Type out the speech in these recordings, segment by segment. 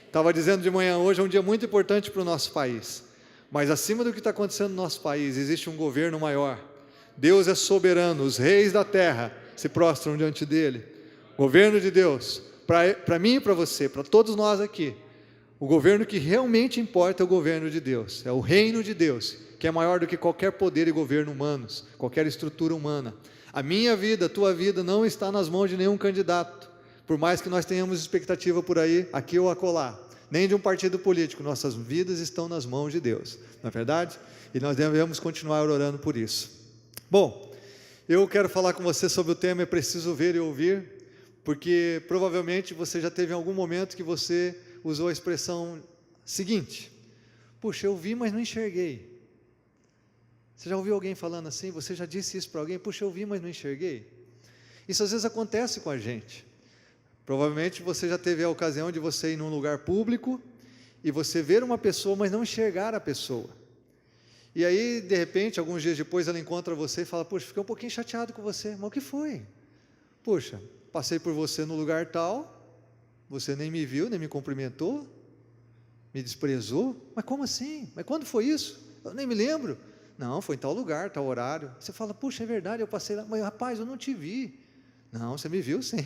Estava dizendo de manhã, hoje é um dia muito importante para o nosso país. Mas acima do que está acontecendo no nosso país, existe um governo maior. Deus é soberano, os reis da terra se prostram diante dele. Governo de Deus, para mim e para você, para todos nós aqui. O governo que realmente importa é o governo de Deus, é o reino de Deus, que é maior do que qualquer poder e governo humanos, qualquer estrutura humana. A minha vida, a tua vida não está nas mãos de nenhum candidato, por mais que nós tenhamos expectativa por aí, aqui ou acolá, nem de um partido político, nossas vidas estão nas mãos de Deus, não é verdade? E nós devemos continuar orando por isso. Bom, eu quero falar com você sobre o tema "É preciso ver e ouvir", porque provavelmente você já teve em algum momento que você usou a expressão seguinte: puxa, eu vi, mas não enxerguei. Você já ouviu alguém falando assim? Você já disse isso para alguém? Puxa, eu vi, mas não enxerguei. Isso às vezes acontece com a gente. Provavelmente você já teve a ocasião de você ir num lugar público e você ver uma pessoa, mas não enxergar a pessoa. E aí, de repente, alguns dias depois, ela encontra você e fala: puxa, fiquei um pouquinho chateado com você. Mas o que foi? Puxa, passei por você no lugar tal, você nem me viu, nem me cumprimentou, me desprezou. Mas como assim? Mas quando foi isso? Eu nem me lembro. Não, foi em tal lugar, tal horário. Você fala: puxa, é verdade, eu passei lá. Mas rapaz, eu não te vi. Não, você me viu sim.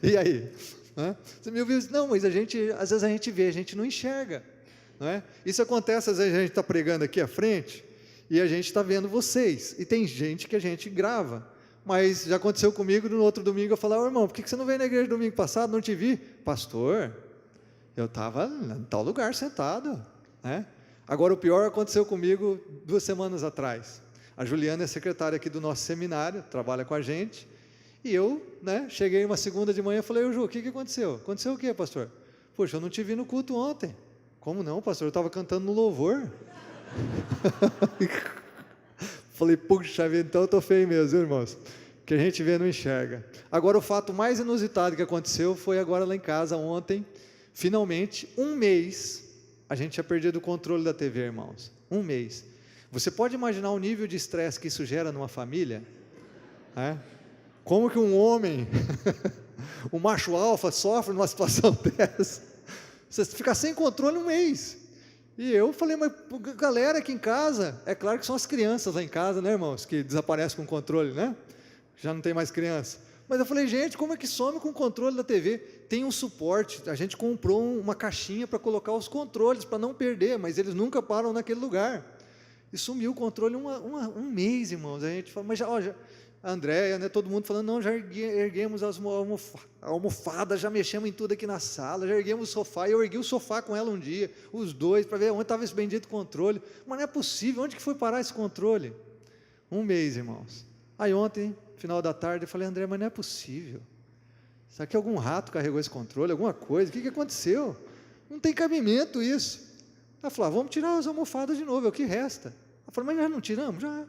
E aí? Você me viu? Não, mas às vezes a gente vê, a gente não enxerga. Não é? Isso acontece, às vezes a gente está pregando aqui à frente e a gente está vendo vocês, e tem gente que a gente grava, mas já aconteceu comigo. No outro domingo eu falava: irmão, por que você não veio na igreja domingo passado? Não te vi. Pastor, eu estava em tal lugar sentado, né? Agora o pior aconteceu comigo 2 semanas atrás. A Juliana é secretária aqui do nosso seminário, trabalha com a gente, e eu, cheguei uma segunda de manhã e falei: ô Ju, o que aconteceu? Aconteceu o quê, pastor? Poxa, eu não te vi no culto ontem. Como não, pastor? Eu estava cantando no louvor. Falei: puxa vida, então eu estou feio mesmo, irmãos. Que a gente vê não enxerga. Agora, o fato mais inusitado que aconteceu foi agora lá em casa, ontem. Finalmente, 1 mês, a gente tinha perdido o controle da TV, irmãos. 1 mês. Você pode imaginar o nível de estresse que isso gera numa família? Como que um homem, um macho alfa, sofre numa situação dessa? Você fica sem controle 1 mês. E eu falei: mas galera aqui em casa, é claro que são as crianças lá em casa, né, irmãos, que desaparecem com o controle, né? Já não tem mais criança. Mas eu falei: gente, como é que some com o controle da TV? Tem um suporte, a gente comprou uma caixinha para colocar os controles, para não perder, mas eles nunca param naquele lugar. E sumiu o controle 1 mês, irmãos. A gente fala: mas já, a Andréia, todo mundo falando: não, já erguemos as almofadas, já mexemos em tudo aqui na sala, já erguemos o sofá. Eu ergui o sofá com ela um dia, os dois, para ver onde estava esse bendito controle. Mas não é possível, onde que foi parar esse controle? 1 mês, irmãos. Aí ontem, final da tarde, eu falei: André, mas não é possível. Será que algum rato carregou esse controle, alguma coisa? O que aconteceu? Não tem cabimento isso. Ela falou: vamos tirar as almofadas de novo, é o que resta. Ela falou: mas já não tiramos? Já.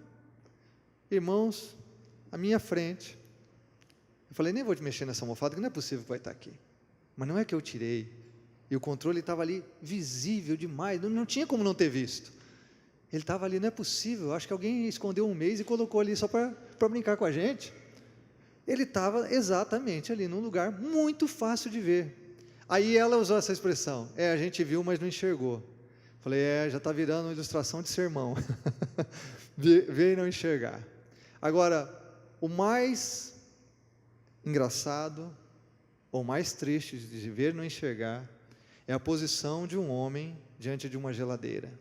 Irmãos, à minha frente, eu falei: nem vou te mexer nessa almofada, que não é possível que vai estar aqui. Mas não é que eu tirei, e o controle estava ali, visível demais, não tinha como não ter visto. Ele estava ali, não é possível, acho que alguém escondeu 1 mês e colocou ali só para brincar com a gente. Ele estava exatamente ali, num lugar muito fácil de ver. Aí ela usou essa expressão: a gente viu, mas não enxergou. Falei: já está virando uma ilustração de sermão. Ver e não enxergar. Agora, o mais engraçado, ou mais triste de ver e não enxergar, é a posição de um homem diante de uma geladeira.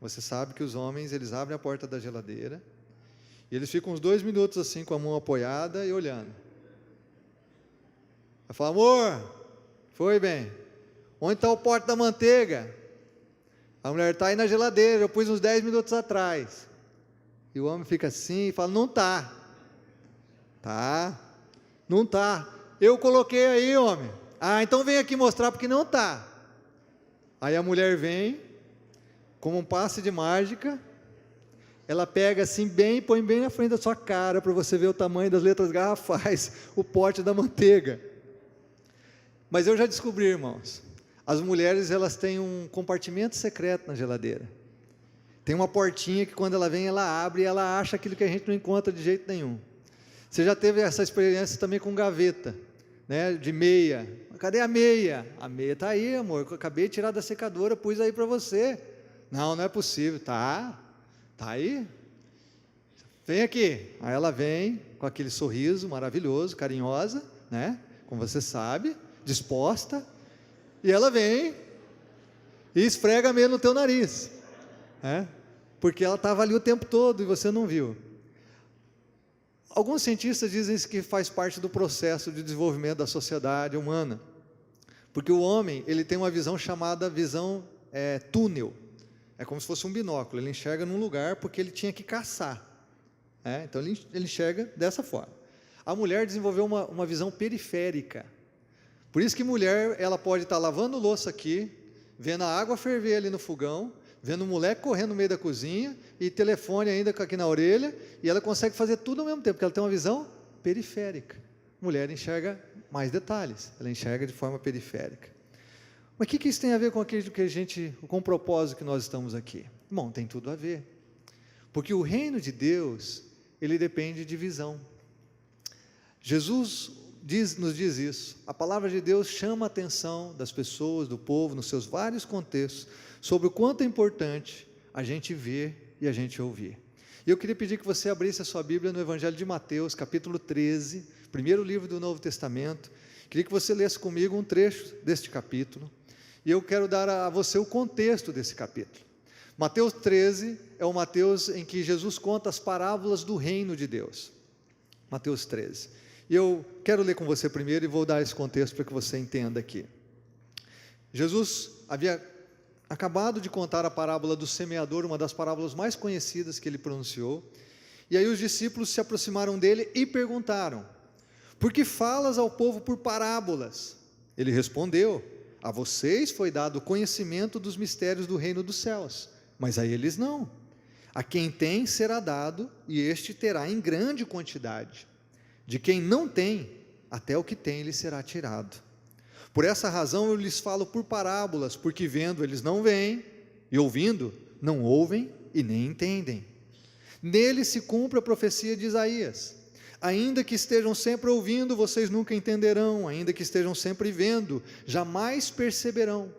Você sabe que os homens, eles abrem a porta da geladeira, e eles ficam uns 2 minutos assim, com a mão apoiada e olhando. Ela fala: amor, foi bem, onde está o pote da manteiga? A mulher: está aí na geladeira, eu pus uns 10 minutos atrás. E o homem fica assim e fala: não está. Tá, não está. Eu coloquei aí, homem. Então vem aqui mostrar porque não está. Aí a mulher vem, como um passe de mágica, ela pega assim bem, põe bem na frente da sua cara, para você ver o tamanho das letras garrafais, o pote da manteiga. Mas eu já descobri, irmãos, as mulheres, elas têm um compartimento secreto na geladeira. Tem uma portinha que quando ela vem, ela abre e ela acha aquilo que a gente não encontra de jeito nenhum. Você já teve essa experiência também com gaveta, de meia, cadê a meia? A meia está aí, amor, eu acabei de tirar da secadora, pus aí para você. Não, não é possível. Tá aí. Vem aqui. Aí ela vem com aquele sorriso maravilhoso, carinhosa, né? Como você sabe, disposta. E ela vem e esfrega a meia no teu nariz, né? Porque ela estava ali o tempo todo e você não viu. Alguns cientistas dizem que faz parte do processo de desenvolvimento da sociedade humana, porque o homem ele tem uma visão chamada visão túnel. É como se fosse um binóculo, ele enxerga num lugar porque ele tinha que caçar, então ele enxerga dessa forma. A mulher desenvolveu uma visão periférica, por isso que mulher ela pode estar lavando louça aqui, vendo a água ferver ali no fogão, vendo um moleque correndo no meio da cozinha, e telefone ainda aqui na orelha, e ela consegue fazer tudo ao mesmo tempo, porque ela tem uma visão periférica. Mulher enxerga mais detalhes, ela enxerga de forma periférica. Mas o que isso tem a ver com aquilo que com o propósito que nós estamos aqui? Bom, tem tudo a ver, porque o reino de Deus, ele depende de visão. Jesus nos diz isso, a palavra de Deus chama a atenção das pessoas, do povo, nos seus vários contextos, sobre o quanto é importante a gente ver e a gente ouvir. E eu queria pedir que você abrisse a sua Bíblia no Evangelho de Mateus, capítulo 13, primeiro livro do Novo Testamento. Queria que você lesse comigo um trecho deste capítulo, e eu quero dar a você o contexto desse capítulo. Mateus 13 é o Mateus em que Jesus conta as parábolas do reino de Deus. Mateus 13. E eu quero ler com você primeiro e vou dar esse contexto para que você entenda aqui. Jesus havia acabado de contar a parábola do semeador, uma das parábolas mais conhecidas que ele pronunciou, e aí os discípulos se aproximaram dele e perguntaram: por que falas ao povo por parábolas? Ele respondeu: a vocês foi dado o conhecimento dos mistérios do reino dos céus, mas a eles não. A quem tem será dado, e este terá em grande quantidade. De quem não tem, até o que tem lhe será tirado. Por essa razão eu lhes falo por parábolas, porque vendo eles não veem, e ouvindo não ouvem e nem entendem. Nele se cumpre a profecia de Isaías: ainda que estejam sempre ouvindo, vocês nunca entenderão, ainda que estejam sempre vendo, jamais perceberão,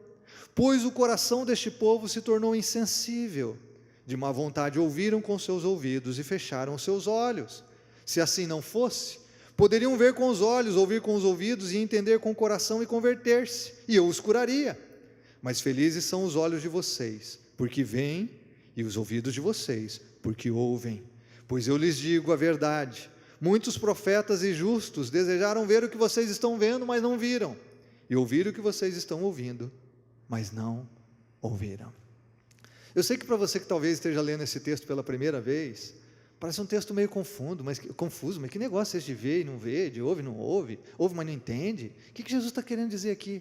pois o coração deste povo se tornou insensível, de má vontade ouviram com seus ouvidos e fecharam seus olhos. Se assim não fosse, poderiam ver com os olhos, ouvir com os ouvidos e entender com o coração e converter-se, e eu os curaria. Mas felizes são os olhos de vocês, porque veem, e os ouvidos de vocês, porque ouvem. Pois eu lhes digo a verdade, muitos profetas e justos desejaram ver o que vocês estão vendo, mas não viram, e ouvir o que vocês estão ouvindo, mas não ouviram. Eu sei que para você que talvez esteja lendo esse texto pela primeira vez, parece um texto meio confuso, mas que negócio é esse de ver e não ver, de ouve e não ouve, ouve mas não entende? O que Jesus está querendo dizer aqui?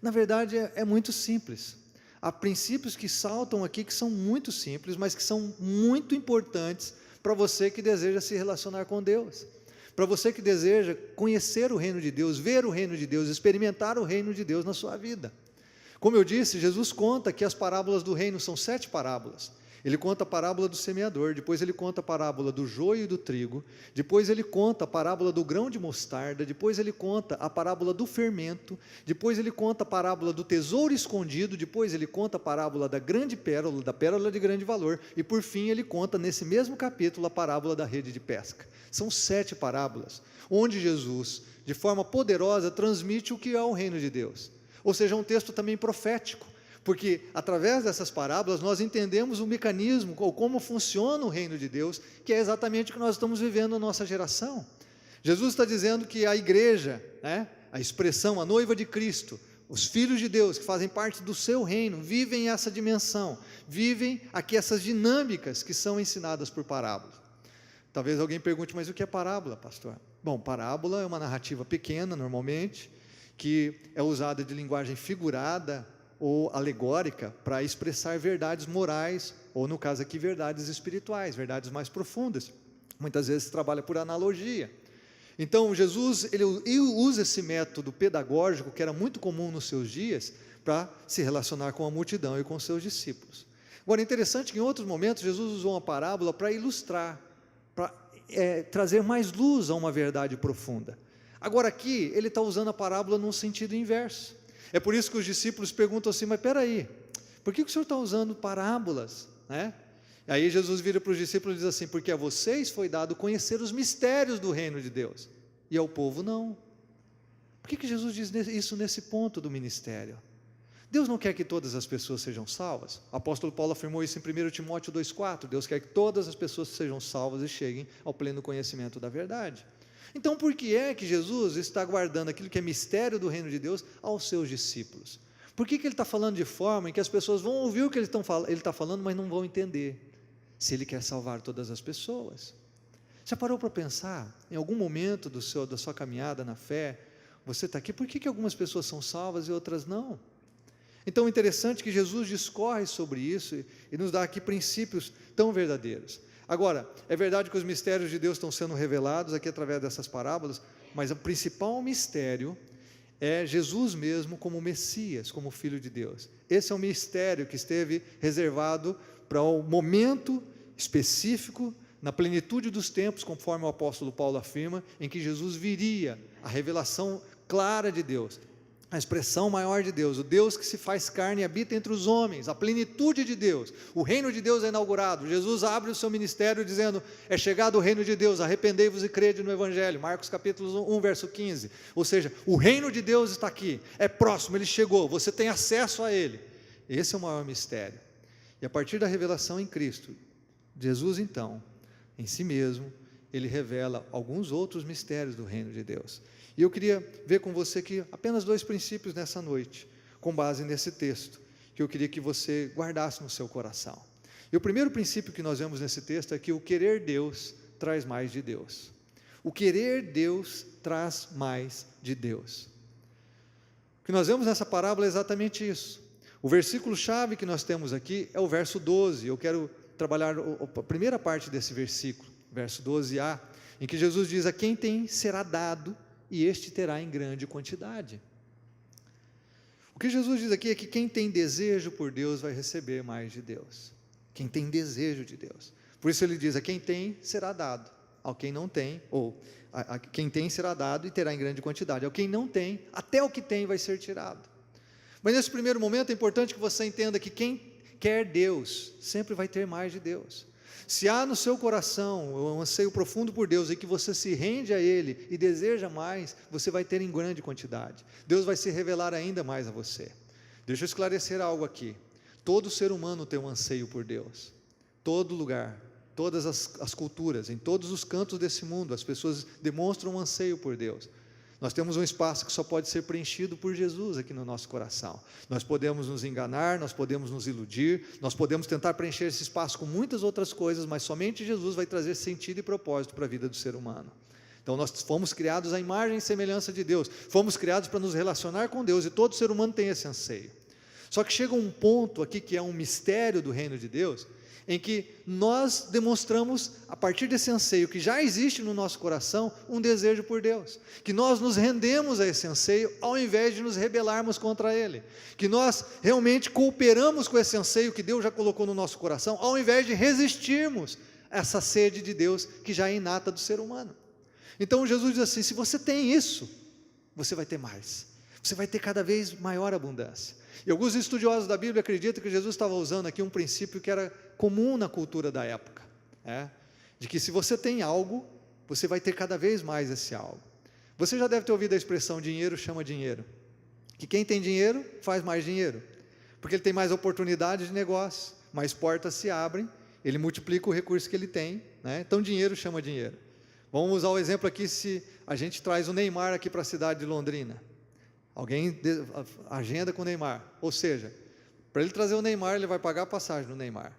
Na verdade é muito simples. Há princípios que saltam aqui que são muito simples, mas que são muito importantes para você que deseja se relacionar com Deus, para você que deseja conhecer o reino de Deus, ver o reino de Deus, experimentar o reino de Deus na sua vida. Como eu disse, Jesus conta que as parábolas do reino são 7 parábolas. Ele conta a parábola do semeador, depois ele conta a parábola do joio e do trigo, depois ele conta a parábola do grão de mostarda, depois ele conta a parábola do fermento, depois ele conta a parábola do tesouro escondido, depois ele conta a parábola da grande pérola, da pérola de grande valor, e por fim ele conta nesse mesmo capítulo a parábola da rede de pesca. São 7 parábolas, onde Jesus, de forma poderosa, transmite o que é o reino de Deus. Ou seja, é um texto também profético, porque através dessas parábolas nós entendemos o mecanismo, ou como funciona o reino de Deus, que é exatamente o que nós estamos vivendo na nossa geração. Jesus está dizendo que a igreja, a expressão, a noiva de Cristo, os filhos de Deus que fazem parte do seu reino, vivem essa dimensão, vivem aqui essas dinâmicas que são ensinadas por parábolas. Talvez alguém pergunte, mas o que é parábola, pastor? Bom, parábola é uma narrativa pequena, normalmente, que é usada de linguagem figurada ou alegórica para expressar verdades morais, ou no caso aqui, verdades espirituais, verdades mais profundas. Muitas vezes trabalha por analogia. Então, Jesus ele usa esse método pedagógico, que era muito comum nos seus dias, para se relacionar com a multidão e com seus discípulos. Agora, é interessante que em outros momentos, Jesus usou uma parábola para ilustrar, para trazer mais luz a uma verdade profunda. Agora aqui, ele está usando a parábola num sentido inverso. É por isso que os discípulos perguntam assim, mas espera aí, por que o senhor está usando parábolas? Né? Aí Jesus vira para os discípulos e diz assim, porque a vocês foi dado conhecer os mistérios do reino de Deus, e ao povo não. Por que Jesus diz isso nesse ponto do ministério? Deus não quer que todas as pessoas sejam salvas. O apóstolo Paulo afirmou isso em 1 Timóteo 2,4, Deus quer que todas as pessoas sejam salvas e cheguem ao pleno conhecimento da verdade. Então, por que é que Jesus está guardando aquilo que é mistério do reino de Deus aos seus discípulos? Por que ele está falando de forma em que as pessoas vão ouvir o que ele está falando, mas não vão entender, se ele quer salvar todas as pessoas? Já parou para pensar, em algum momento da sua caminhada na fé, você está aqui, por que algumas pessoas são salvas e outras não? Então, é interessante que Jesus discorre sobre isso e nos dá aqui princípios tão verdadeiros. Agora, é verdade que os mistérios de Deus estão sendo revelados aqui através dessas parábolas, mas o principal mistério é Jesus mesmo como Messias, como Filho de Deus. Esse é um mistério que esteve reservado para um momento específico, na plenitude dos tempos, conforme o apóstolo Paulo afirma, em que Jesus viria, a revelação clara de Deus, a expressão maior de Deus, o Deus que se faz carne e habita entre os homens, a plenitude de Deus, o reino de Deus é inaugurado. Jesus abre o seu ministério dizendo, é chegado o reino de Deus, arrependei-vos e crede no Evangelho, Marcos capítulo 1, verso 15, ou seja, o reino de Deus está aqui, é próximo, ele chegou, você tem acesso a ele. Esse é o maior mistério, e a partir da revelação em Cristo, Jesus então, em si mesmo, ele revela alguns outros mistérios do reino de Deus. E eu queria ver com você aqui apenas 2 princípios nessa noite, com base nesse texto, que eu queria que você guardasse no seu coração. E o primeiro princípio que nós vemos nesse texto é que o querer Deus traz mais de Deus. O querer Deus traz mais de Deus. O que nós vemos nessa parábola é exatamente isso. O versículo-chave que nós temos aqui é o verso 12. Eu quero trabalhar a primeira parte desse versículo, verso 12a, em que Jesus diz, a quem tem será dado, e este terá em grande quantidade. O que Jesus diz aqui é que quem tem desejo por Deus vai receber mais de Deus. Quem tem desejo de Deus. Por isso ele diz, a quem tem será dado, ao quem não tem, ou a quem tem será dado e terá em grande quantidade, ao quem não tem, até o que tem vai ser tirado. Mas nesse primeiro momento é importante que você entenda que quem quer Deus, sempre vai ter mais de Deus. Se há no seu coração um anseio profundo por Deus e que você se rende a Ele e deseja mais, você vai ter em grande quantidade. Deus vai se revelar ainda mais a você. Deixa eu esclarecer algo aqui. Todo ser humano tem um anseio por Deus. Todo lugar, todas as culturas, em todos os cantos desse mundo, as pessoas demonstram um anseio por Deus. Nós temos um espaço que só pode ser preenchido por Jesus aqui no nosso coração. Nós podemos nos enganar, nós podemos nos iludir, nós podemos tentar preencher esse espaço com muitas outras coisas, mas somente Jesus vai trazer sentido e propósito para a vida do ser humano. Então nós fomos criados à imagem e semelhança de Deus, fomos criados para nos relacionar com Deus, e todo ser humano tem esse anseio. Só que chega um ponto aqui que é um mistério do reino de Deus, em que nós demonstramos, a partir desse anseio que já existe no nosso coração, um desejo por Deus, que nós nos rendemos a esse anseio, ao invés de nos rebelarmos contra ele, que nós realmente cooperamos com esse anseio que Deus já colocou no nosso coração, ao invés de resistirmos a essa sede de Deus, que já é inata do ser humano. Então Jesus diz assim, se você tem isso, você vai ter mais, você vai ter cada vez maior abundância. E alguns estudiosos da Bíblia acreditam que Jesus estava usando aqui um princípio que era comum na cultura da época, de que se você tem algo, você vai ter cada vez mais esse algo. Você já deve ter ouvido a expressão dinheiro chama dinheiro, que quem tem dinheiro faz mais dinheiro, porque ele tem mais oportunidades de negócio, mais portas se abrem, ele multiplica o recurso que ele tem, então dinheiro chama dinheiro. Vamos usar o exemplo aqui, se a gente traz o Neymar aqui para a cidade de Londrina, alguém agenda com o Neymar, ou seja, para ele trazer o Neymar, ele vai pagar a passagem do Neymar,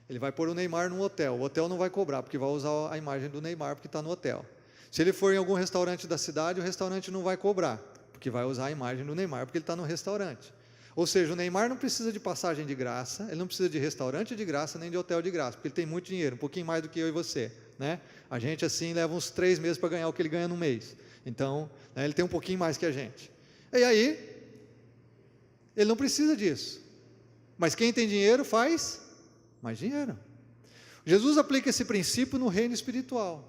ele vai pôr o Neymar num hotel, o hotel não vai cobrar, porque vai usar a imagem do Neymar, porque está no hotel. Se ele for em algum restaurante da cidade, o restaurante não vai cobrar, porque vai usar a imagem do Neymar, porque ele está no restaurante. Ou seja, o Neymar não precisa de passagem de graça, ele não precisa de restaurante de graça, nem de hotel de graça, porque ele tem muito dinheiro, um pouquinho mais do que eu e você, A gente assim leva uns 3 meses para ganhar o que ele ganha no mês, então ele tem um pouquinho mais que a gente. E aí, ele não precisa disso, mas quem tem dinheiro faz mais dinheiro. Jesus aplica esse princípio no reino espiritual.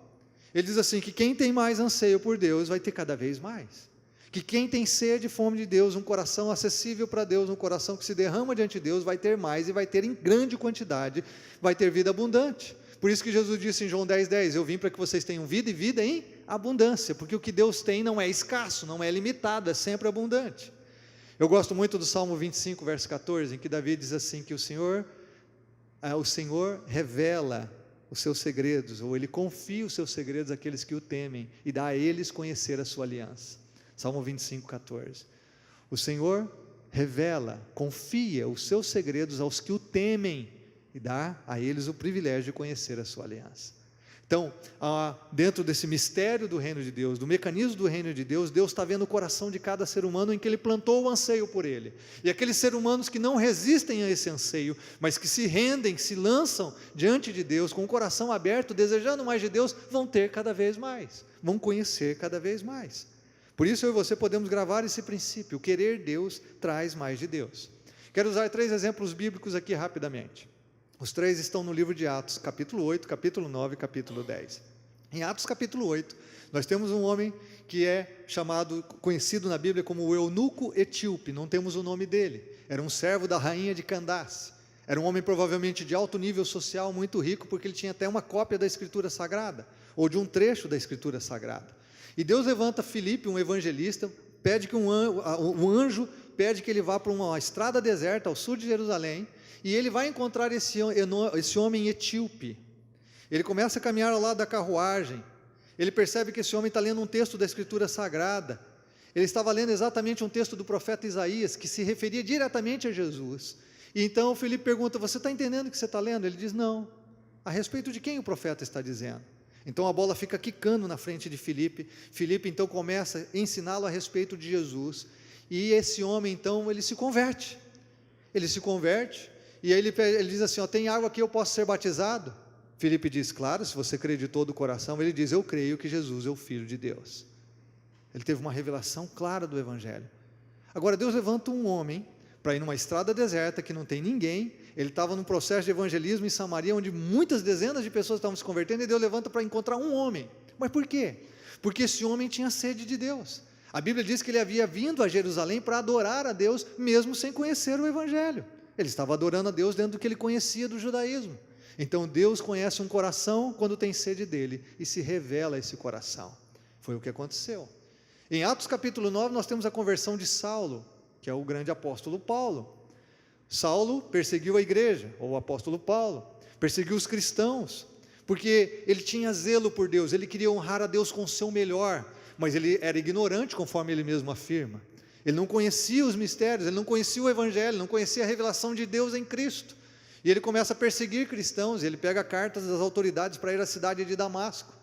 Ele diz assim, que quem tem mais anseio por Deus vai ter cada vez mais. Que quem tem sede e fome de Deus, um coração acessível para Deus, um coração que se derrama diante de Deus, vai ter mais e vai ter em grande quantidade, vai ter vida abundante. Por isso que Jesus disse em João 10:10, eu vim para que vocês tenham vida e vida em abundância, porque o que Deus tem não é escasso, não é limitado, é sempre abundante. Eu gosto muito do Salmo 25, verso 14, em que Davi diz assim, que o Senhor revela os seus segredos, ou Ele confia os seus segredos àqueles que o temem, e dá a eles conhecer a sua aliança. Salmo 25, 14. O Senhor revela, confia os seus segredos aos que o temem, e dá a eles o privilégio de conhecer a sua aliança. Então, dentro desse mistério do reino de Deus, do mecanismo do reino de Deus, Deus está vendo o coração de cada ser humano em que Ele plantou o anseio por Ele, e aqueles seres humanos que não resistem a esse anseio, mas que se rendem, se lançam diante de Deus, com o coração aberto, desejando mais de Deus, vão ter cada vez mais, vão conhecer cada vez mais. Por isso eu e você podemos gravar esse princípio, o querer Deus traz mais de Deus. Quero usar 3 exemplos bíblicos aqui rapidamente. Os 3 estão no livro de Atos, capítulo 8, capítulo 9 e capítulo 10. Em Atos capítulo 8, nós temos um homem que é conhecido na Bíblia como o eunuco etíope, não temos o nome dele, era um servo da rainha de Candace, era um homem provavelmente de alto nível social, muito rico, porque ele tinha até uma cópia da Escritura Sagrada, ou de um trecho da Escritura Sagrada. E Deus levanta Filipe, um evangelista, pede que um anjo pede que ele vá para uma estrada deserta ao sul de Jerusalém, e ele vai encontrar esse homem etíope. Ele começa a caminhar ao lado da carruagem, ele percebe que esse homem está lendo um texto da Escritura Sagrada, ele estava lendo exatamente um texto do profeta Isaías, que se referia diretamente a Jesus, e então Filipe pergunta, você está entendendo o que você está lendo? Ele diz, não, a respeito de quem o profeta está dizendo? Então a bola fica quicando na frente de Filipe, Filipe então começa a ensiná-lo a respeito de Jesus, e esse homem então, ele se converte, e aí ele diz assim, tem água aqui, eu posso ser batizado? Filipe diz, claro, se você crê de todo o coração. Ele diz, eu creio que Jesus é o Filho de Deus. Ele teve uma revelação clara do Evangelho. Agora Deus levanta um homem, para ir numa estrada deserta, que não tem ninguém, ele estava num processo de evangelismo em Samaria, onde muitas dezenas de pessoas estavam se convertendo, e Deus levanta para encontrar um homem. Mas por quê? Porque esse homem tinha sede de Deus. A Bíblia diz que ele havia vindo a Jerusalém para adorar a Deus, mesmo sem conhecer o Evangelho. Ele estava adorando a Deus dentro do que ele conhecia do judaísmo. Então Deus conhece um coração quando tem sede dele, e se revela esse coração. Foi o que aconteceu. Em Atos capítulo 9 nós temos a conversão de Saulo, que é o grande apóstolo Paulo. Saulo perseguiu a igreja, ou o apóstolo Paulo, perseguiu os cristãos, porque ele tinha zelo por Deus, ele queria honrar a Deus com o seu melhor, mas ele era ignorante, conforme ele mesmo afirma. Ele não conhecia os mistérios, ele não conhecia o Evangelho, não conhecia a revelação de Deus em Cristo. E ele começa a perseguir cristãos, ele pega cartas das autoridades para ir à cidade de Damasco.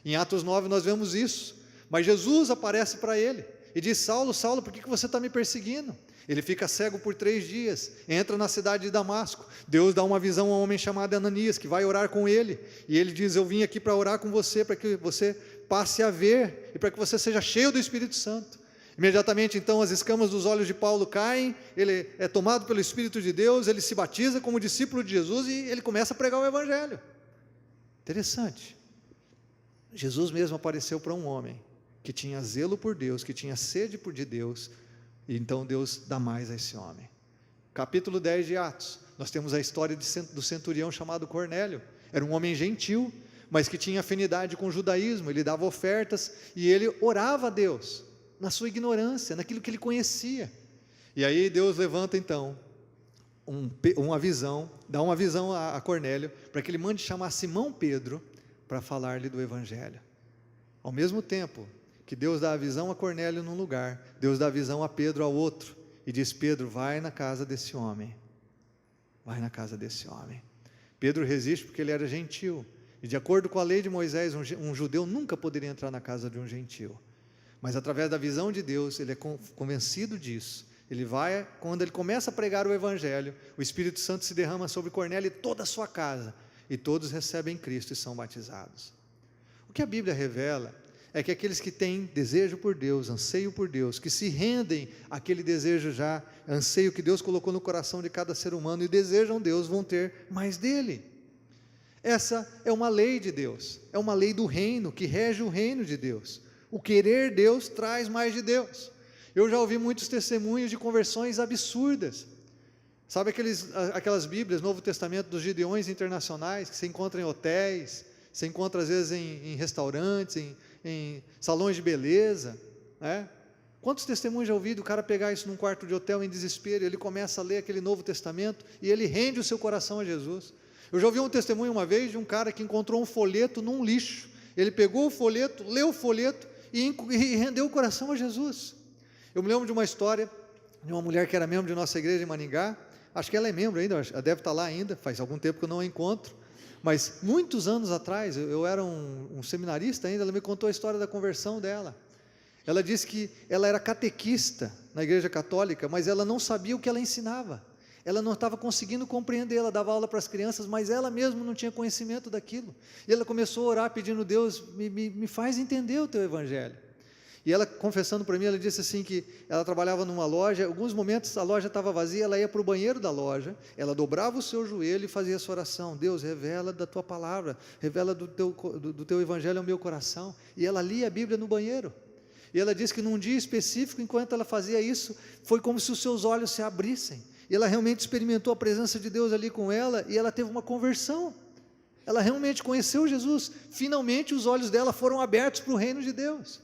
Em Atos 9 nós vemos isso, mas Jesus aparece para ele e diz, Saulo, Saulo, por que você está me perseguindo? Ele fica cego por 3 dias, entra na cidade de Damasco, Deus dá uma visão a um homem chamado Ananias, que vai orar com ele, e ele diz, eu vim aqui para orar com você, para que você passe a ver, e para que você seja cheio do Espírito Santo. Imediatamente então as escamas dos olhos de Paulo caem, ele é tomado pelo Espírito de Deus, ele se batiza como discípulo de Jesus, e ele começa a pregar o Evangelho. Interessante, Jesus mesmo apareceu para um homem, que tinha zelo por Deus, que tinha sede de Deus, e então Deus dá mais a esse homem. Capítulo 10 de Atos, nós temos a história do centurião chamado Cornélio. Era um homem gentil, mas que tinha afinidade com o judaísmo, ele dava ofertas, e ele orava a Deus, na sua ignorância, naquilo que ele conhecia. E aí Deus levanta então, uma visão, dá uma visão a Cornélio, para que ele mande chamar Simão Pedro, para falar-lhe do Evangelho. Ao mesmo tempo que Deus dá a visão a Cornélio num lugar, Deus dá a visão a Pedro ao outro, e diz, Pedro, vai na casa desse homem, Pedro resiste porque ele era gentil, e de acordo com a lei de Moisés, um judeu nunca poderia entrar na casa de um gentil, mas através da visão de Deus, ele é convencido disso, ele vai, quando ele começa a pregar o Evangelho, o Espírito Santo se derrama sobre Cornélio e toda a sua casa, e todos recebem Cristo e são batizados. O que a Bíblia revela é que aqueles que têm desejo por Deus, anseio por Deus, que se rendem àquele desejo já, anseio que Deus colocou no coração de cada ser humano e desejam Deus, vão ter mais dele. Essa é uma lei de Deus, é uma lei do reino, que rege o reino de Deus. O querer Deus traz mais de Deus. Eu já ouvi muitos testemunhos de conversões absurdas. Sabe aquelas Bíblias, Novo Testamento dos Gideões internacionais, que se encontra em hotéis, se encontra às vezes em restaurantes, em salões de beleza, né? Quantos testemunhos já ouvi do cara pegar isso num quarto de hotel em desespero, e ele começa a ler aquele Novo Testamento, e ele rende o seu coração a Jesus. Eu já ouvi um testemunho uma vez de um cara que encontrou um folheto num lixo, ele pegou o folheto, leu o folheto, e rendeu o coração a Jesus. Eu me lembro de uma história, de uma mulher que era membro de nossa igreja em Maringá, acho que ela é membro ainda, ela deve estar lá ainda, faz algum tempo que eu não a encontro, mas muitos anos atrás, eu era um seminarista ainda, ela me contou a história da conversão dela. Ela disse que ela era catequista na igreja católica, mas ela não sabia o que ela ensinava, ela não estava conseguindo compreender, ela dava aula para as crianças, mas ela mesma não tinha conhecimento daquilo, e ela começou a orar pedindo: Deus, me faz entender o teu evangelho. E ela, confessando para mim, ela disse assim que ela trabalhava numa loja, alguns momentos a loja estava vazia, ela ia para o banheiro da loja, ela dobrava o seu joelho e fazia essa oração: Deus, revela da tua palavra, revela do teu evangelho ao meu coração. E ela lia a Bíblia no banheiro. E ela disse que num dia específico, enquanto ela fazia isso, foi como se os seus olhos se abrissem, e ela realmente experimentou a presença de Deus ali com ela, e ela teve uma conversão, ela realmente conheceu Jesus, finalmente os olhos dela foram abertos para o reino de Deus.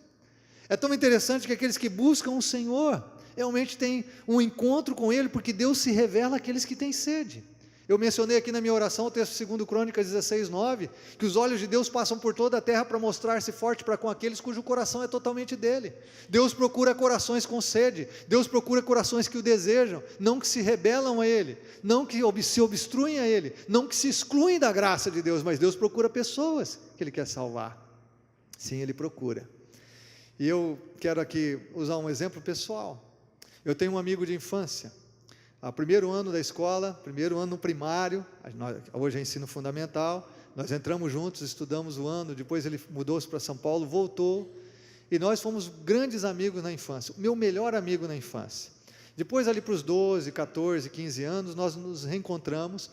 É tão interessante que aqueles que buscam o Senhor, realmente têm um encontro com Ele, porque Deus se revela àqueles que têm sede. Eu mencionei aqui na minha oração o texto de 2 Crônicas 16:9, que os olhos de Deus passam por toda a terra para mostrar-se forte para com aqueles cujo coração é totalmente dele. Deus procura corações com sede, Deus procura corações que o desejam, não que se rebelam a Ele, não que se obstruem a Ele, não que se excluem da graça de Deus, mas Deus procura pessoas que Ele quer salvar. Sim, Ele procura. E eu quero aqui usar um exemplo pessoal. Eu tenho um amigo de infância, primeiro ano da escola, primeiro ano no primário, hoje é ensino fundamental, nós entramos juntos, estudamos o ano, depois ele mudou-se para São Paulo, voltou, e nós fomos grandes amigos na infância, o meu melhor amigo na infância. Depois ali para os 12, 14, 15 anos, nós nos reencontramos.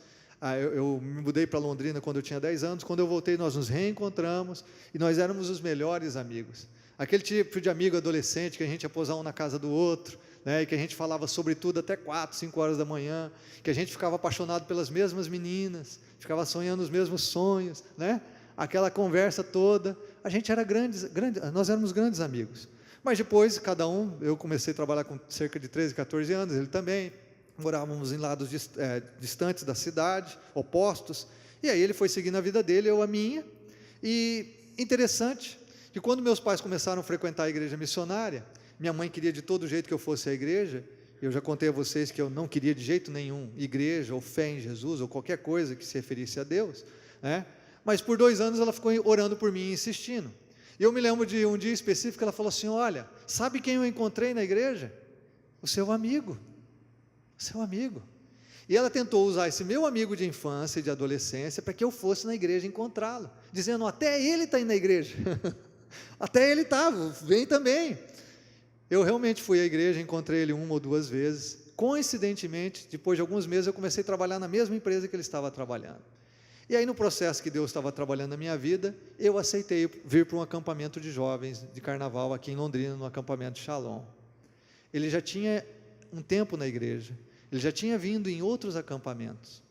Eu me mudei para Londrina quando eu tinha 10 anos, quando eu voltei nós nos reencontramos, e nós éramos os melhores amigos. Aquele tipo de amigo adolescente que a gente ia posar um na casa do outro, né, e que a gente falava sobre tudo até 4, 5 horas da manhã, que a gente ficava apaixonado pelas mesmas meninas, ficava sonhando os mesmos sonhos, né, aquela conversa toda, a gente era nós éramos grandes amigos. Mas depois, eu comecei a trabalhar com cerca de 13, 14 anos, ele também, morávamos em lados distantes da cidade, opostos, e aí ele foi seguindo a vida dele, eu a minha. E interessante que quando meus pais começaram a frequentar a igreja missionária, minha mãe queria de todo jeito que eu fosse à igreja. Eu já contei a vocês que eu não queria de jeito nenhum igreja, ou fé em Jesus, ou qualquer coisa que se referisse a Deus, né? Mas por 2 anos ela ficou orando por mim, insistindo. E eu me lembro de um dia específico, ela falou assim: olha, sabe quem eu encontrei na igreja? O seu amigo. E ela tentou usar esse meu amigo de infância e de adolescência para que eu fosse na igreja encontrá-lo, dizendo: até ele está indo na igreja, até ele estava, vem também. Eu realmente fui à igreja, encontrei ele 1 ou 2 vezes, coincidentemente, depois de alguns meses eu comecei a trabalhar na mesma empresa que ele estava trabalhando, e aí no processo que Deus estava trabalhando na minha vida, eu aceitei vir para um acampamento de jovens, de carnaval aqui em Londrina, no acampamento de Shalom. Ele já tinha um tempo na igreja, ele já tinha vindo em outros acampamentos,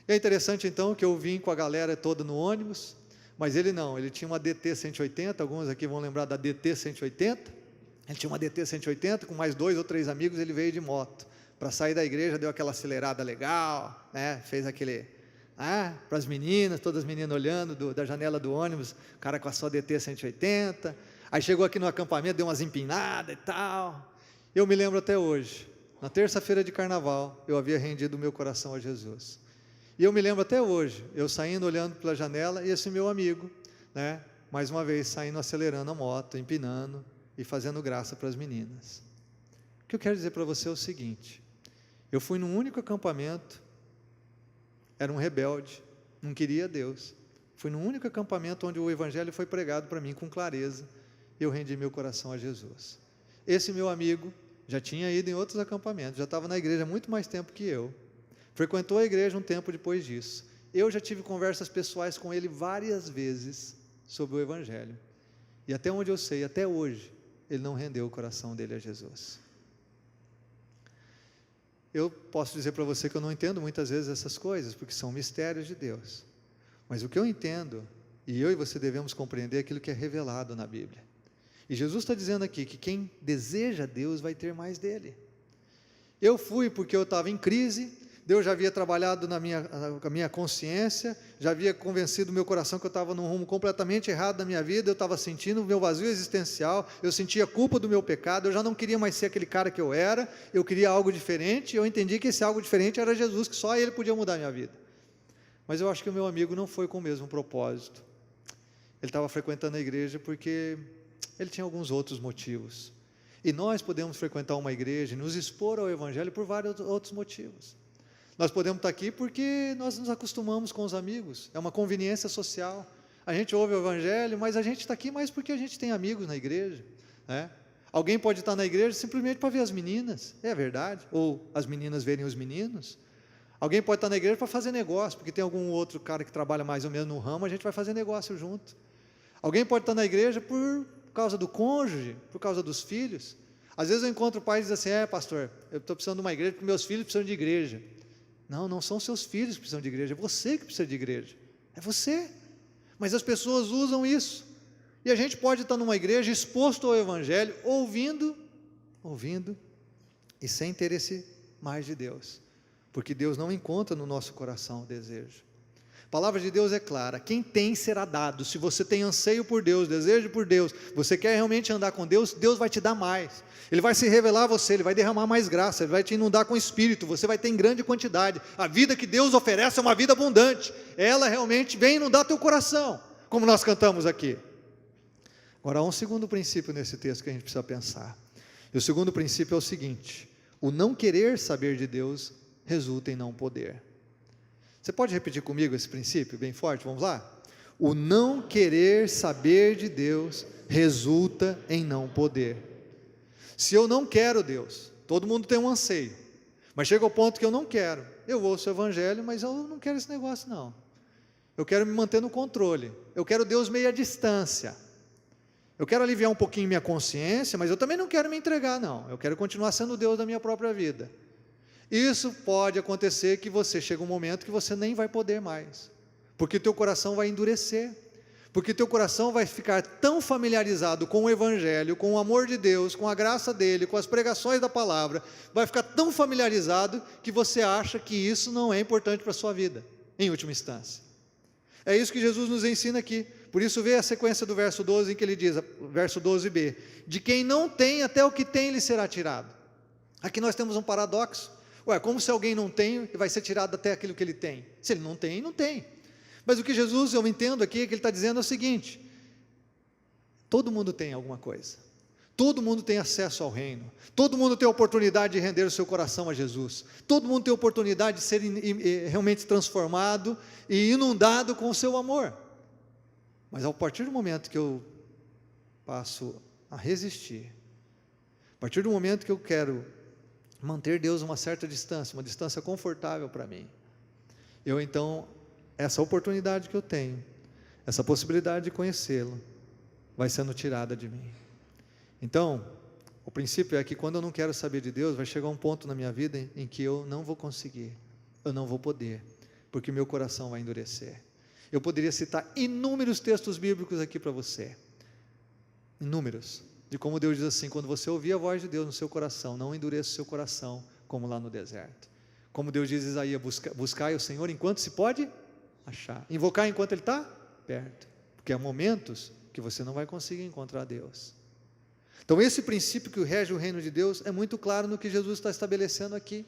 e é interessante então que eu vim com a galera toda no ônibus, mas ele não, ele tinha uma DT 180, alguns aqui vão lembrar da DT 180, ele tinha uma DT 180, com mais 2 ou 3 amigos, ele veio de moto, para sair da igreja, deu aquela acelerada legal, né? Fez aquele, para as meninas, todas as meninas olhando da janela do ônibus, o cara com a sua DT 180, aí chegou aqui no acampamento, deu umas empinadas e tal. Eu me lembro até hoje, na terça-feira de carnaval, eu havia rendido o meu coração a Jesus, e eu me lembro até hoje, eu saindo, olhando pela janela, e esse meu amigo, né, mais uma vez, saindo, acelerando a moto, empinando, e fazendo graça para as meninas. O que eu quero dizer para você é o seguinte: eu fui num único acampamento, era um rebelde, não queria Deus, fui num único acampamento onde o evangelho foi pregado para mim com clareza, e eu rendi meu coração a Jesus. Esse meu amigo já tinha ido em outros acampamentos, já estava na igreja há muito mais tempo que eu, frequentou a igreja um tempo depois disso, Eu já tive conversas pessoais com ele várias vezes sobre o Evangelho. E até onde eu sei, até hoje, ele não rendeu o coração dele a Jesus. Eu posso dizer para você que eu não entendo muitas vezes essas coisas, porque são mistérios de Deus. Mas o que eu entendo, e eu e você devemos compreender, é aquilo que é revelado na Bíblia. E Jesus está dizendo aqui que quem deseja Deus vai ter mais dele. Eu fui porque eu estava em crise, Deus já havia trabalhado na minha consciência, já havia convencido o meu coração que eu estava num rumo completamente errado na minha vida, eu estava sentindo o meu vazio existencial, eu sentia a culpa do meu pecado, eu já não queria mais ser aquele cara que eu era, eu queria algo diferente, e eu entendi que esse algo diferente era Jesus, que só ele podia mudar a minha vida. Mas eu acho que o meu amigo não foi com o mesmo propósito. Ele estava frequentando a igreja porque ele tinha alguns outros motivos. E nós podemos frequentar uma igreja e nos expor ao Evangelho por vários outros motivos. Nós podemos estar aqui porque nós nos acostumamos com os amigos, é uma conveniência social. A gente ouve o Evangelho, mas a gente está aqui mais porque a gente tem amigos na igreja, né? Alguém pode estar na igreja simplesmente para ver as meninas, é verdade, ou as meninas verem os meninos. Alguém pode estar na igreja para fazer negócio, porque tem algum outro cara que trabalha mais ou menos no ramo, a gente vai fazer negócio junto. Alguém pode estar na igreja por causa do cônjuge, por causa dos filhos. Às vezes eu encontro pais que dizem assim, pastor, eu estou precisando de uma igreja porque meus filhos precisam de igreja. Não, não são seus filhos que precisam de igreja, é você que precisa de igreja, é você. Mas as pessoas usam isso, e a gente pode estar numa igreja exposto ao Evangelho, ouvindo, e sem ter esse mais de Deus, porque Deus não encontra no nosso coração o desejo. A palavra de Deus é clara, quem tem será dado. Se você tem anseio por Deus, desejo por Deus, você quer realmente andar com Deus, Deus vai te dar mais, Ele vai se revelar a você, Ele vai derramar mais graça, Ele vai te inundar com o Espírito, você vai ter em grande quantidade. A vida que Deus oferece é uma vida abundante, ela realmente vem inundar teu coração, como nós cantamos aqui. Agora há um segundo princípio nesse texto que a gente precisa pensar, e o segundo princípio é o seguinte: o não querer saber de Deus resulta em não poder. Você pode repetir comigo esse princípio bem forte? Vamos lá? O não querer saber de Deus resulta em não poder. Se eu não quero Deus, todo mundo tem um anseio, mas chega ao ponto que eu não quero, eu ouço o Evangelho, mas eu não quero esse negócio não, eu quero me manter no controle, eu quero Deus meio à distância, eu quero aliviar um pouquinho minha consciência, mas eu também não quero me entregar não, eu quero continuar sendo Deus da minha própria vida. Isso pode acontecer que você chega um momento que você nem vai poder mais, porque teu coração vai endurecer, porque teu coração vai ficar tão familiarizado com o Evangelho, com o amor de Deus, com a graça dEle, com as pregações da palavra, vai ficar tão familiarizado que você acha que isso não é importante para a sua vida, em última instância. É isso que Jesus nos ensina aqui, por isso vê a sequência do verso 12 em que ele diz, verso 12b, de quem não tem até o que tem lhe será tirado. Aqui nós temos um paradoxo. Como se alguém não tem, vai ser tirado até aquilo que ele tem. Se ele não tem, não tem. Mas o que Jesus, eu entendo aqui, que ele está dizendo é o seguinte: todo mundo tem alguma coisa, todo mundo tem acesso ao reino, todo mundo tem a oportunidade de render o seu coração a Jesus, todo mundo tem a oportunidade de ser realmente transformado e inundado com o seu amor. Mas a partir do momento que eu passo a resistir, a partir do momento que eu quero manter Deus uma certa distância, uma distância confortável para mim, eu então, essa oportunidade que eu tenho, essa possibilidade de conhecê-lo, vai sendo tirada de mim. Então, o princípio é que quando eu não quero saber de Deus, vai chegar um ponto na minha vida em que eu não vou conseguir, eu não vou poder, porque meu coração vai endurecer. Eu poderia citar inúmeros textos bíblicos aqui para você, inúmeros, de como Deus diz assim, quando você ouvir a voz de Deus no seu coração, não endureça o seu coração, como lá no deserto. Como Deus diz em Isaías, buscai o Senhor enquanto se pode achar, invocar enquanto Ele está perto, porque há momentos que você não vai conseguir encontrar Deus. Então esse princípio que rege o reino de Deus é muito claro no que Jesus está estabelecendo aqui,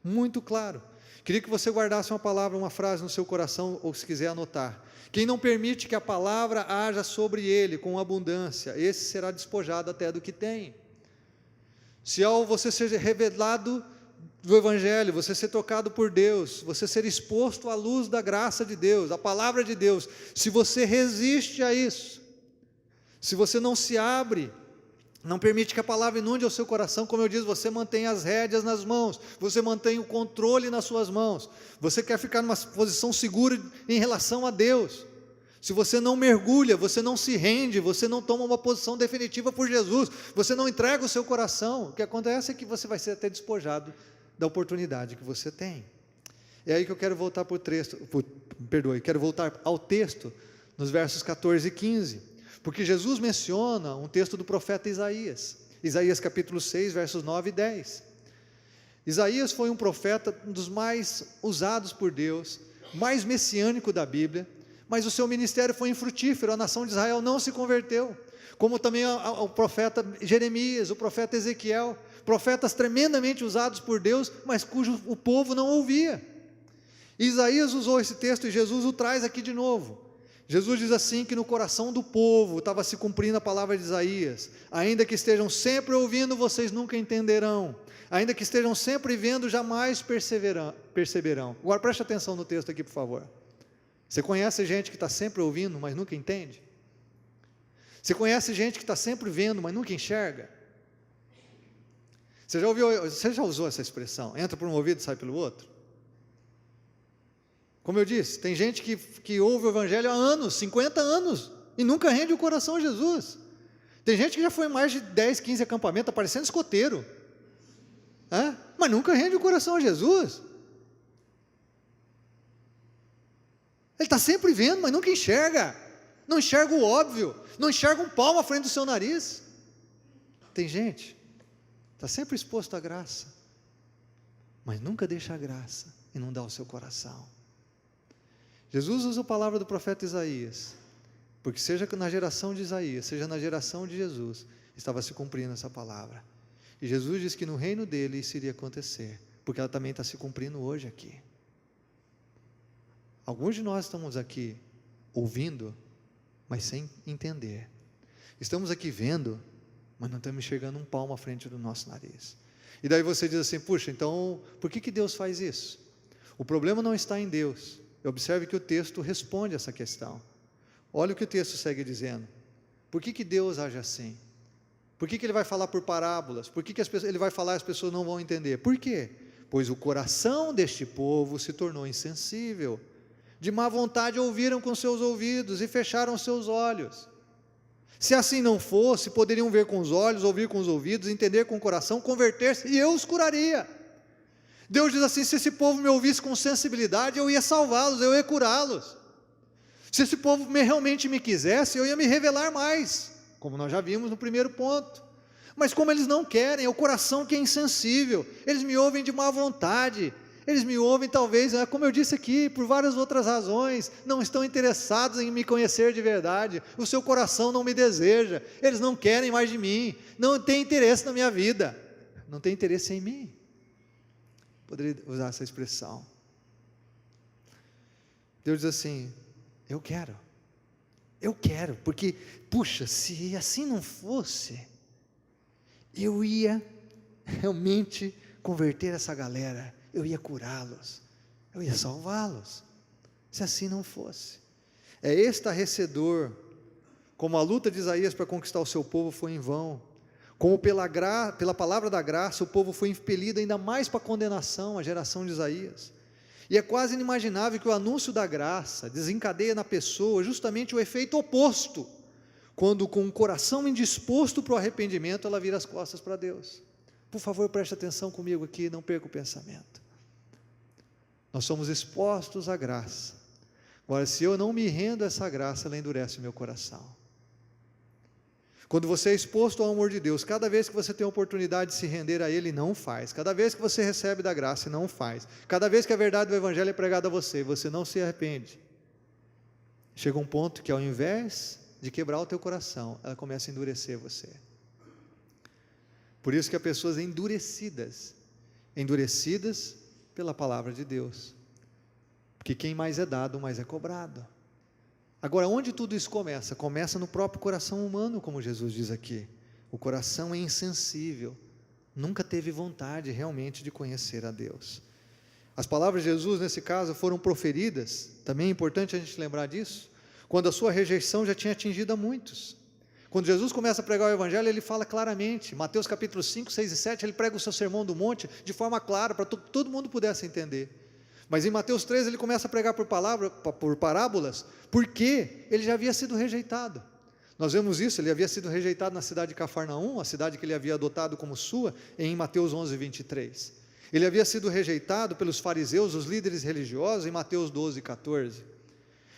muito claro. Queria que você guardasse uma palavra, uma frase no seu coração, ou se quiser anotar: quem não permite que a palavra haja sobre ele com abundância, esse será despojado até do que tem. Se ao você ser revelado do Evangelho, você ser tocado por Deus, você ser exposto à luz da graça de Deus, à palavra de Deus, se você resiste a isso, se você não se abre, Não permite que a palavra inunde o seu coração. Como eu disse, você mantém as rédeas nas mãos, você mantém o controle nas suas mãos, você quer ficar numa posição segura em relação a Deus. Se você não mergulha, você não se rende, você não toma uma posição definitiva por Jesus, você não entrega o seu coração, o que acontece é que você vai ser até despojado da oportunidade que você tem. É aí que eu quero voltar quero voltar ao texto, nos versos 14 e 15, porque Jesus menciona um texto do profeta Isaías, Isaías capítulo 6, versos 9 e 10. Isaías foi um profeta, um dos mais usados por Deus, mais messiânico da Bíblia, mas o seu ministério foi infrutífero, a nação de Israel não se converteu, como também o profeta Jeremias, o profeta Ezequiel, profetas tremendamente usados por Deus, mas cujo o povo não ouvia. Isaías usou esse texto e Jesus o traz aqui de novo. Jesus diz assim, que no coração do povo estava se cumprindo a palavra de Isaías: ainda que estejam sempre ouvindo, vocês nunca entenderão, ainda que estejam sempre vendo, jamais perceberão. Agora preste atenção no texto aqui, por favor. Você conhece gente que está sempre ouvindo, mas nunca entende? Você conhece gente que está sempre vendo, mas nunca enxerga? Você já usou essa expressão? Entra por um ouvido e sai pelo outro? Como eu disse, tem gente que ouve o Evangelho há anos, 50 anos, e nunca rende o coração a Jesus. Tem gente que já foi em mais de 10, 15 acampamentos, está parecendo escoteiro, mas nunca rende o coração a Jesus. Ele está sempre vendo, mas nunca enxerga, não enxerga o óbvio, não enxerga um palmo à frente do seu nariz. Tem gente, está sempre exposto à graça, mas nunca deixa a graça inundar o seu coração. Jesus usa a palavra do profeta Isaías, porque seja na geração de Isaías, seja na geração de Jesus, estava se cumprindo essa palavra, e Jesus diz que no reino dele isso iria acontecer, porque ela também está se cumprindo hoje aqui. Alguns de nós estamos aqui ouvindo, mas sem entender. Estamos aqui vendo, mas não estamos enxergando um palmo à frente do nosso nariz. E daí você diz assim: puxa, então por que Deus faz isso? O problema não está em Deus. Observe que o texto responde essa questão. Olha o que o texto segue dizendo. Por que Deus age assim? Por que Ele vai falar por parábolas? Por que Ele vai falar e as pessoas não vão entender? Por quê? Pois o coração deste povo se tornou insensível. De má vontade ouviram com seus ouvidos e fecharam seus olhos. Se assim não fosse, poderiam ver com os olhos, ouvir com os ouvidos, entender com o coração, converter-se, e eu os curaria. Deus diz assim: se esse povo me ouvisse com sensibilidade, eu ia salvá-los, eu ia curá-los. Se esse povo realmente me quisesse, eu ia me revelar mais, como nós já vimos no primeiro ponto. Mas como eles não querem, é o coração que é insensível, eles me ouvem de má vontade, eles me ouvem talvez, como eu disse aqui, por várias outras razões, não estão interessados em me conhecer de verdade, o seu coração não me deseja, eles não querem mais de mim, não têm interesse na minha vida, não têm interesse em mim. Poderia usar essa expressão. Deus diz assim: eu quero, porque, puxa, se assim não fosse, eu ia realmente converter essa galera, eu ia curá-los, eu ia salvá-los, se assim não fosse. É estarrecedor, como a luta de Isaías para conquistar o seu povo foi em vão, como pela palavra da graça, o povo foi impelido ainda mais para a condenação, a geração de Isaías. E é quase inimaginável que o anúncio da graça desencadeia na pessoa justamente o efeito oposto, quando com o coração indisposto para o arrependimento, ela vira as costas para Deus. Por favor, preste atenção comigo aqui, não perca o pensamento. Nós somos expostos à graça. Agora, se eu não me rendo a essa graça, ela endurece o meu coração. Quando você é exposto ao amor de Deus, cada vez que você tem a oportunidade de se render a Ele, não faz. Cada vez que você recebe da graça, não faz. Cada vez que a verdade do Evangelho é pregada a você, você não se arrepende. Chega um ponto que ao invés de quebrar o teu coração, ela começa a endurecer você. Por isso que há pessoas endurecidas pela palavra de Deus, porque quem mais é dado, mais é cobrado. Agora, onde tudo isso começa? Começa no próprio coração humano, como Jesus diz aqui. O coração é insensível, nunca teve vontade realmente de conhecer a Deus. As palavras de Jesus, nesse caso, foram proferidas, também é importante a gente lembrar disso, quando a sua rejeição já tinha atingido a muitos, Quando Jesus começa a pregar o Evangelho, ele fala claramente, Mateus capítulo 5, 6 e 7, ele prega o seu sermão do monte de forma clara, para que todo mundo pudesse entender. Mas em Mateus 13 ele começa a pregar por parábolas, porque ele já havia sido rejeitado. Nós vemos isso, ele havia sido rejeitado na cidade de Cafarnaum, a cidade que ele havia adotado como sua, em Mateus 11, 23. Ele havia sido rejeitado pelos fariseus, os líderes religiosos, em Mateus 12, 14.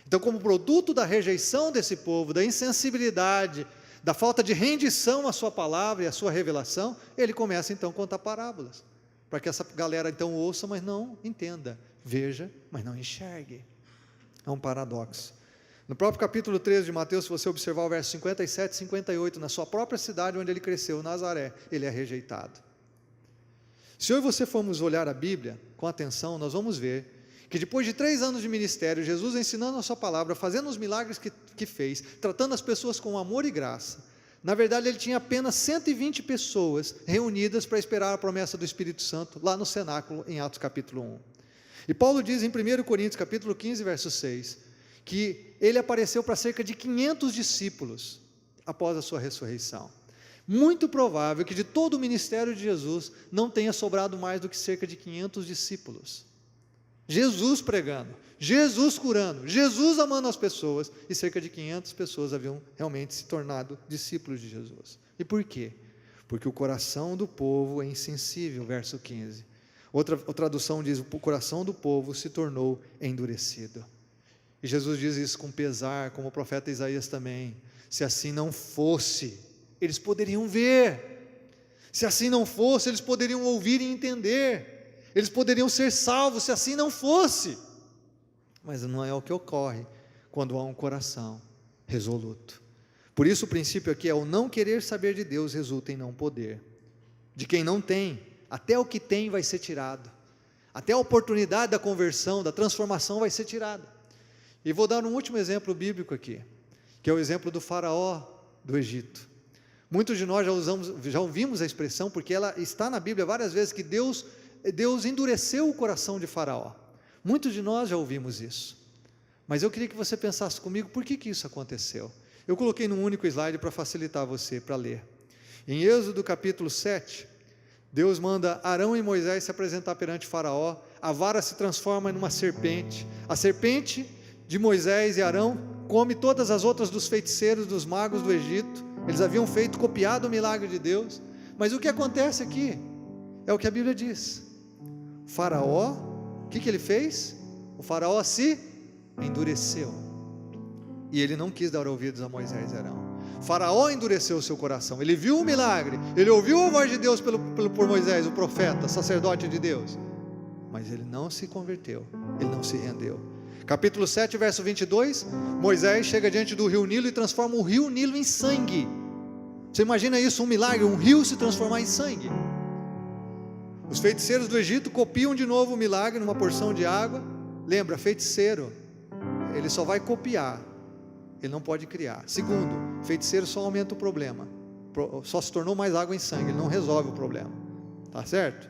Então, como produto da rejeição desse povo, da insensibilidade, da falta de rendição à sua palavra e à sua revelação, ele começa então a contar parábolas, para que essa galera então ouça, mas não entenda, veja, mas não enxergue. É um paradoxo. No próprio capítulo 13 de Mateus, se você observar o verso 57 e 58, na sua própria cidade onde ele cresceu, Nazaré, ele é rejeitado. Se eu e você formos olhar a Bíblia com atenção, nós vamos ver que depois de 3 anos de ministério, Jesus ensinando a sua palavra, fazendo os milagres que fez, tratando as pessoas com amor e graça, na verdade ele tinha apenas 120 pessoas reunidas para esperar a promessa do Espírito Santo, lá no cenáculo, em Atos capítulo 1. E Paulo diz em 1 Coríntios capítulo 15, verso 6, que ele apareceu para cerca de 500 discípulos, após a sua ressurreição. Muito provável que de todo o ministério de Jesus, não tenha sobrado mais do que cerca de 500 discípulos. Jesus pregando, Jesus curando, Jesus amando as pessoas, e cerca de 500 pessoas haviam realmente se tornado discípulos de Jesus. E por quê? Porque o coração do povo é insensível, verso 15. Outra tradução diz, o coração do povo se tornou endurecido. E Jesus diz isso com pesar, como o profeta Isaías também. Se assim não fosse, eles poderiam ver. Se assim não fosse, eles poderiam ouvir e entender. Eles poderiam ser salvos se assim não fosse. Mas não é o que ocorre quando há um coração resoluto. Por isso o princípio aqui é o não querer saber de Deus resulta em não poder. De quem não tem, até o que tem vai ser tirado. Até a oportunidade da conversão, da transformação vai ser tirada. E vou dar um último exemplo bíblico aqui, que é o exemplo do faraó do Egito. Muitos de nós já ouvimos a expressão, porque ela está na Bíblia várias vezes, que Deus endureceu o coração de Faraó. Muitos de nós já ouvimos isso. Mas eu queria que você pensasse comigo, por que isso aconteceu? Eu coloquei num único slide para facilitar você, para ler. Em Êxodo capítulo 7, Deus manda Arão e Moisés se apresentar perante Faraó, a vara se transforma em uma serpente, a serpente de Moisés e Arão come todas as outras dos feiticeiros, dos magos do Egito. Eles haviam copiado o milagre de Deus, mas o que acontece aqui, é o que a Bíblia diz, Faraó, o que ele fez? O faraó se endureceu, e ele não quis dar ouvidos a Moisés e Arão. Faraó endureceu o seu coração, ele viu o milagre, ele ouviu a voz de Deus por Moisés, o profeta, sacerdote de Deus, mas ele não se converteu, ele não se rendeu. Capítulo 7, verso 22, Moisés chega diante do rio Nilo e transforma o rio Nilo em sangue. Você imagina isso, um milagre, um rio se transformar em sangue. Os feiticeiros do Egito copiam de novo o milagre numa porção de água. Lembra, feiticeiro, ele só vai copiar, ele não pode criar. Segundo, feiticeiro só aumenta o problema, só se tornou mais água em sangue, ele não resolve o problema, tá certo?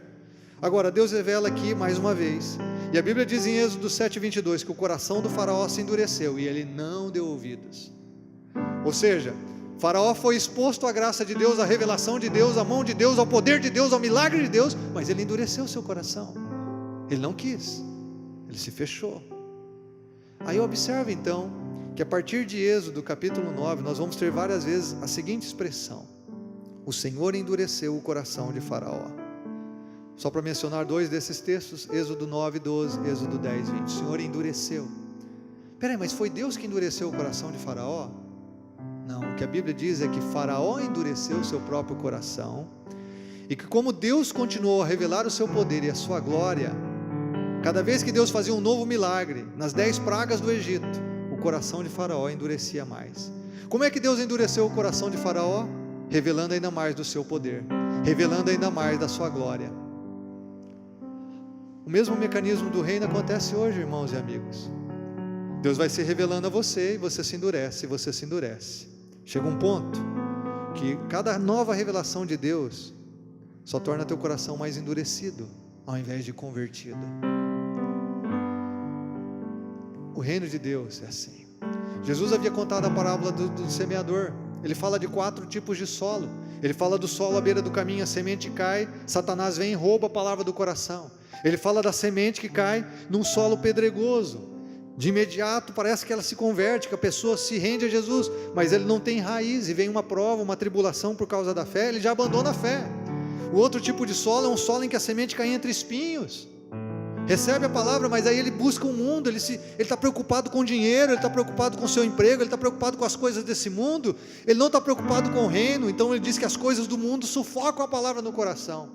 Agora, Deus revela aqui mais uma vez, e a Bíblia diz em Êxodo 7:22, que o coração do faraó se endureceu, e ele não deu ouvidos. Ou seja, Faraó foi exposto à graça de Deus, à revelação de Deus, à mão de Deus, ao poder de Deus, ao milagre de Deus, mas ele endureceu o seu coração, ele não quis, ele se fechou. Aí observe então, que a partir de Êxodo capítulo 9, nós vamos ter várias vezes a seguinte expressão: o Senhor endureceu o coração de Faraó. Só para mencionar 2 desses textos, Êxodo 9, 12, Êxodo 10, 20, o Senhor endureceu. Peraí, mas foi Deus que endureceu o coração de Faraó? Não, o que a Bíblia diz é que Faraó endureceu o seu próprio coração, e que como Deus continuou a revelar o seu poder e a sua glória, cada vez que Deus fazia um novo milagre, nas 10 pragas do Egito, o coração de Faraó endurecia mais. Como é que Deus endureceu o coração de Faraó? Revelando ainda mais do seu poder, revelando ainda mais da sua glória. O mesmo mecanismo do reino acontece hoje, irmãos e amigos. Deus vai se revelando a você, e você se endurece, e você se endurece. Chega um ponto que cada nova revelação de Deus só torna teu coração mais endurecido, ao invés de convertido. O reino de Deus é assim. Jesus havia contado a parábola do semeador. ele fala de 4 tipos de solo. Ele fala do solo à beira do caminho, a semente cai, Satanás vem e rouba a palavra do coração. Ele fala da semente que cai num solo pedregoso. De imediato parece que ela se converte, que a pessoa se rende a Jesus, mas ele não tem raiz, e vem uma prova, uma tribulação por causa da fé, ele já abandona a fé. O outro tipo de solo é um solo em que a semente cai entre espinhos. Recebe a palavra, mas aí ele busca o mundo, ele está preocupado com o dinheiro, ele está preocupado com o seu emprego, ele está preocupado com as coisas desse mundo, ele não está preocupado com o reino. Então ele diz que as coisas do mundo sufocam a palavra no coração.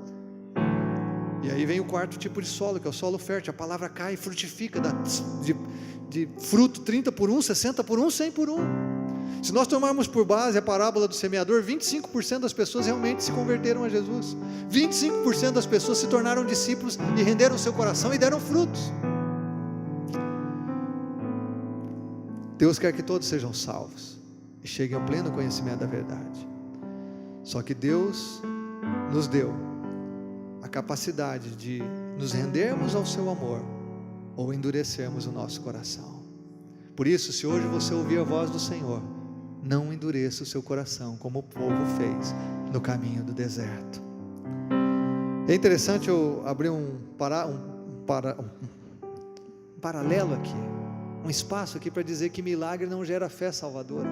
E aí vem o 4º tipo de solo, que é o solo fértil. A palavra cai e frutifica, de fruto 30 por 1, 60 por 1, 100 por 1. Se nós tomarmos por base a parábola do semeador, 25% das pessoas realmente se converteram a Jesus. 25% das pessoas se tornaram discípulos e renderam seu coração e deram frutos. Deus quer que todos sejam salvos e cheguem ao pleno conhecimento da verdade. Só que Deus nos deu a capacidade de nos rendermos ao seu amor ou endurecermos o nosso coração. Por isso, se hoje você ouvir a voz do Senhor, não endureça o seu coração como o povo fez no caminho do deserto. É interessante eu abrir um paralelo aqui, um espaço aqui para dizer que milagre não gera fé salvadora.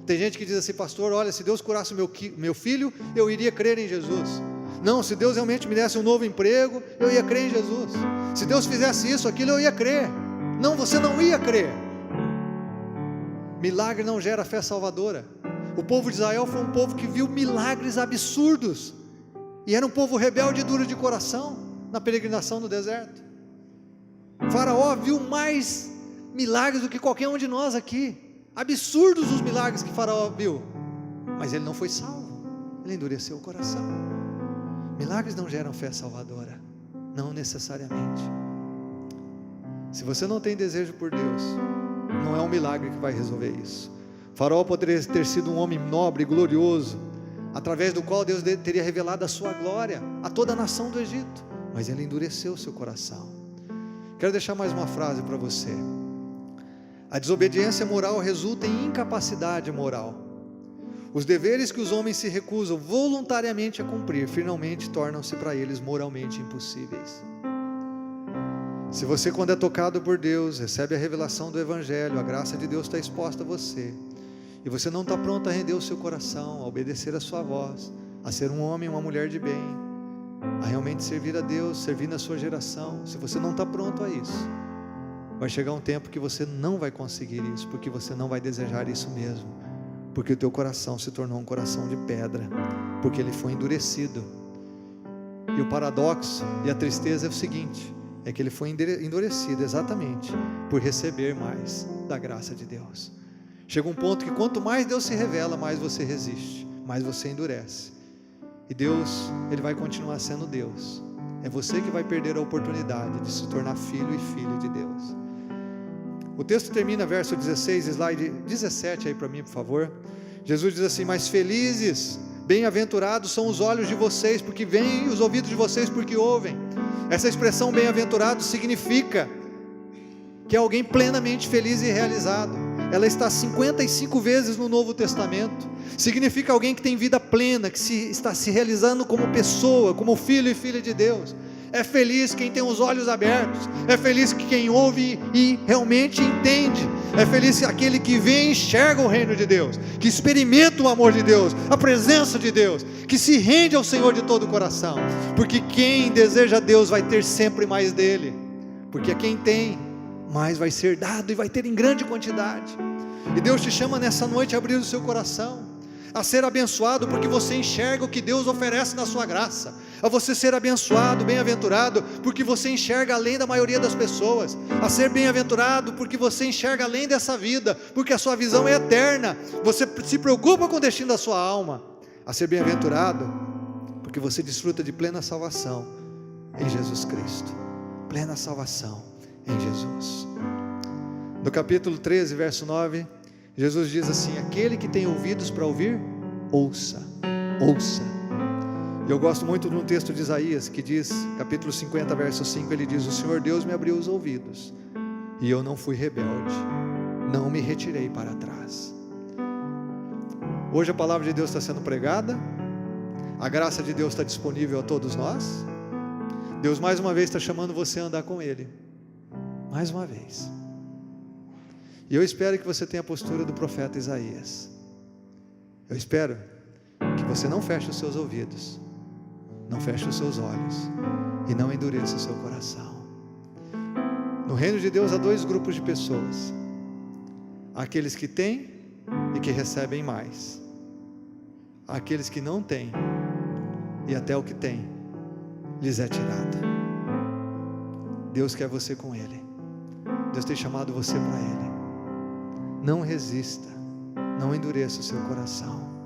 Tem gente que diz assim: pastor, olha, se Deus curasse meu filho, eu iria crer em Jesus. Não, se Deus realmente me desse um novo emprego, eu ia crer em Jesus. Se Deus fizesse isso, aquilo, eu ia crer. Não, você não ia crer. Milagre não gera fé salvadora. O povo de Israel foi um povo que viu milagres absurdos, e era um povo rebelde e duro de coração, na peregrinação no deserto. Faraó viu mais milagres do que qualquer um de nós aqui, absurdos os milagres que Faraó viu, mas ele não foi salvo, ele endureceu o coração. Milagres não geram fé salvadora, não necessariamente. Se você não tem desejo por Deus, não é um milagre que vai resolver isso. Faraó poderia ter sido um homem nobre e glorioso, através do qual Deus teria revelado a sua glória a toda a nação do Egito, mas ele endureceu o seu coração. Quero deixar mais uma frase para você. A desobediência moral resulta em incapacidade moral. Os deveres que os homens se recusam voluntariamente a cumprir, finalmente tornam-se para eles moralmente impossíveis. Se você, quando é tocado por Deus, recebe a revelação do Evangelho, a graça de Deus está exposta a você, e você não está pronto a render o seu coração, a obedecer a sua voz, a ser um homem, uma mulher de bem, a realmente servir a Deus, servir na sua geração, se você não está pronto a isso, vai chegar um tempo que você não vai conseguir isso, porque você não vai desejar isso mesmo, porque o teu coração se tornou um coração de pedra, porque ele foi endurecido. E o paradoxo e a tristeza é o seguinte: é que ele foi endurecido exatamente por receber mais da graça de Deus. Chega um ponto que quanto mais Deus se revela, mais você resiste, mais você endurece. E Deus, ele vai continuar sendo Deus. É você que vai perder a oportunidade de se tornar filho e filha de Deus. O texto termina verso 16, slide 17 aí para mim, por favor. Jesus diz assim: mas felizes, bem-aventurados são os olhos de vocês, porque veem, e os ouvidos de vocês, porque ouvem. Essa expressão bem-aventurado significa que é alguém plenamente feliz e realizado. Ela está 55 vezes no Novo Testamento. Significa alguém que tem vida plena, que está se realizando como pessoa, como filho e filha de Deus. É feliz quem tem os olhos abertos, é feliz quem ouve e realmente entende, é feliz aquele que vê e enxerga o reino de Deus, que experimenta o amor de Deus, a presença de Deus, que se rende ao Senhor de todo o coração, porque quem deseja Deus vai ter sempre mais dele, porque a quem tem, mais vai ser dado e vai ter em grande quantidade. E Deus te chama nessa noite a abrir o seu coração, a ser abençoado, porque você enxerga o que Deus oferece na sua graça, a você ser abençoado, bem-aventurado, porque você enxerga além da maioria das pessoas, a ser bem-aventurado, porque você enxerga além dessa vida, porque a sua visão é eterna, você se preocupa com o destino da sua alma, a ser bem-aventurado, porque você desfruta de plena salvação em Jesus Cristo, plena salvação em Jesus. No capítulo 13, verso 9, Jesus diz assim: aquele que tem ouvidos para ouvir, ouça, ouça. Eu gosto muito de um texto de Isaías, que diz, capítulo 50, verso 5, ele diz: o Senhor Deus me abriu os ouvidos, e eu não fui rebelde, não me retirei para trás. Hoje a palavra de Deus está sendo pregada, a graça de Deus está disponível a todos nós. Deus mais uma vez está chamando você a andar com Ele, mais uma vez. E eu espero que você tenha a postura do profeta Isaías. Eu espero que você não feche os seus ouvidos, não feche os seus olhos e não endureça o seu coração. No reino de Deus há dois grupos de pessoas: aqueles que têm e que recebem mais, aqueles que não têm e até o que têm lhes é tirado. Deus quer você com Ele. Deus tem chamado você para Ele. Não resista, não endureça o seu coração.